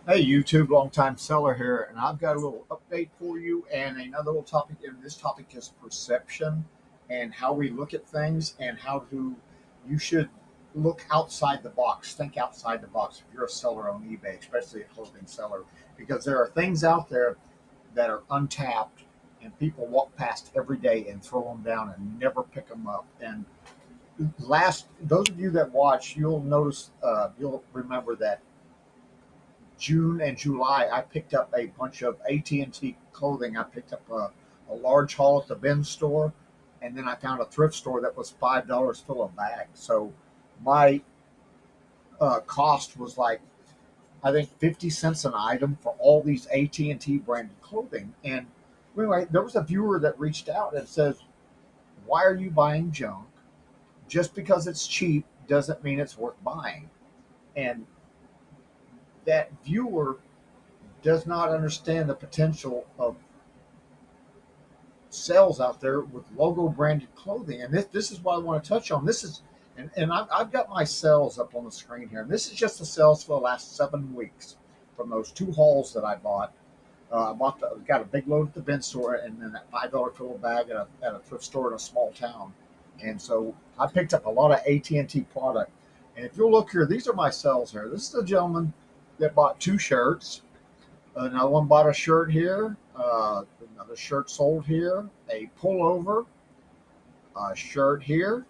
Hey, YouTube, long time seller here, and I've got a little update for you and another little topic. And this topic is perception and how we look at things and how to you should look outside the box, think outside the box if you're a seller on eBay, especially a clothing seller, because there are things out there that are untapped and people walk past every day and throw them down and never pick them up. And last, those of you that watch, you'll notice, you'll remember that June and July, I picked up a bunch of AT&T clothing. I picked up a large haul at the bin store, and then I found a thrift store that was $5 fill a bag. So my cost was like I think 50 cents an item for all these AT&T branded clothing. And anyway, there was a viewer that reached out and says, "Why are you buying junk? Just because it's cheap doesn't mean it's worth buying." And that viewer does not understand the potential of sales out there with logo branded clothing. And this is what I want to touch on. This is, and I've got my sales up on the screen here. And this is just the sales for the last 7 weeks from those two hauls that I bought. Got a big load at the bin store and then that $5 fill bag at a thrift store in a small town. And so I picked up a lot of AT&T product. And if you'll look here, these are my sales here. This is a gentleman that bought two shirts. Another one bought a shirt here. Another shirt sold here. A pullover, a shirt here.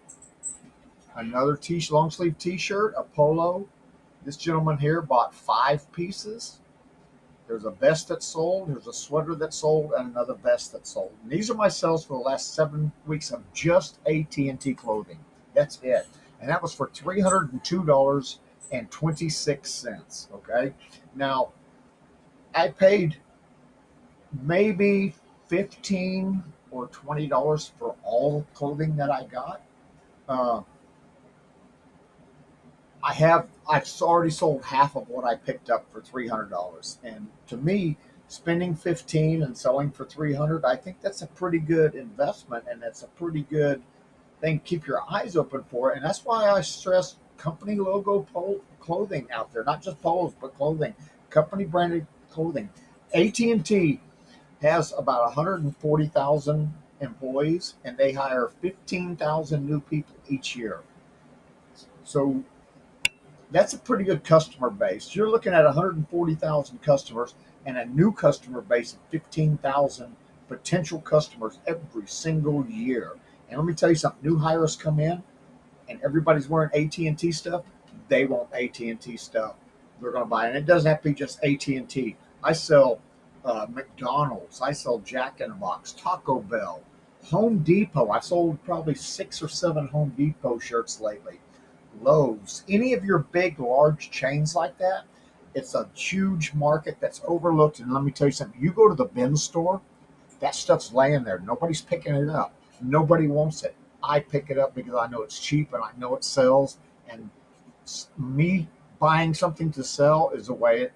Another long sleeve T-shirt, a polo. This gentleman here bought 5 pieces. There's a vest that sold. There's a sweater that sold, and another vest that sold. And these are my sales for the last 7 weeks of just AT&T clothing. That's it, and that was for $302.26. Okay, now I paid maybe 15 or $20 for all clothing that I got. Uh, I've already sold half of what I picked up for $300, and to me, spending 15 and selling for 300, I think that's a pretty good investment, and that's a pretty good thing. Keep your eyes open for it, and that's why I stress company logo clothing out there, not just polos, but clothing, company branded clothing. AT&T has about 140,000 employees, and they hire 15,000 new people each year. So that's a pretty good customer base. You're looking at 140,000 customers and a new customer base of 15,000 potential customers every single year. And let me tell you something: new hires come in, and everybody's wearing AT&T stuff. They want AT&T stuff. They're going to buy it. And it doesn't have to be just AT&T. I sell McDonald's. I sell Jack in the Box, Taco Bell, Home Depot. I sold probably 6 or 7 Home Depot shirts lately. Lowe's, any of your big, large chains like that. It's a huge market that's overlooked. And let me tell you something: you go to the bin store, that stuff's laying there. Nobody's picking it up. Nobody wants it. I pick it up because I know it's cheap and I know it sells. And me buying something to sell is the way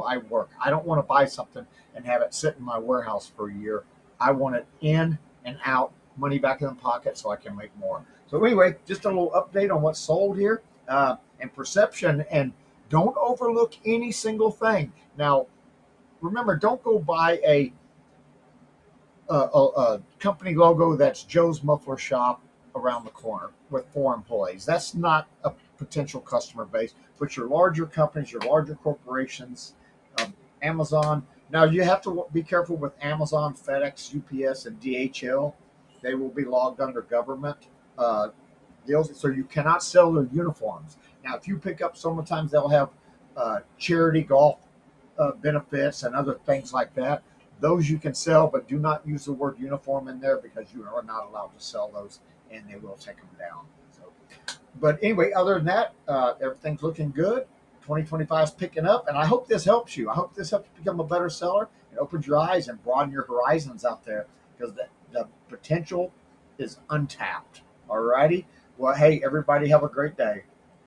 I work. I don't want to buy something and have it sit in my warehouse for a year. I want it in and out, money back in the pocket so I can make more. So anyway, just a little update on what's sold here and perception. And don't overlook any single thing. Now, remember, don't go buy a company logo that's Joe's Muffler Shop around the corner with 4 employees. That's not a potential customer base. But your larger companies, your larger corporations, Amazon. Now you have to be careful with Amazon, FedEx, UPS, and DHL. They will be logged under government uh, deals, so you cannot sell their uniforms. Now, if you pick up, sometimes they'll have charity golf benefits and other things like that. Those you can sell, but do not use the word uniform in there because you are not allowed to sell those, and they will take them down. So, but anyway, other than that, everything's looking good. 2025 is picking up, and I hope this helps you. I hope this helps you become a better seller and opens your eyes and broaden your horizons out there because the potential is untapped. All righty. Well, hey, everybody, have a great day.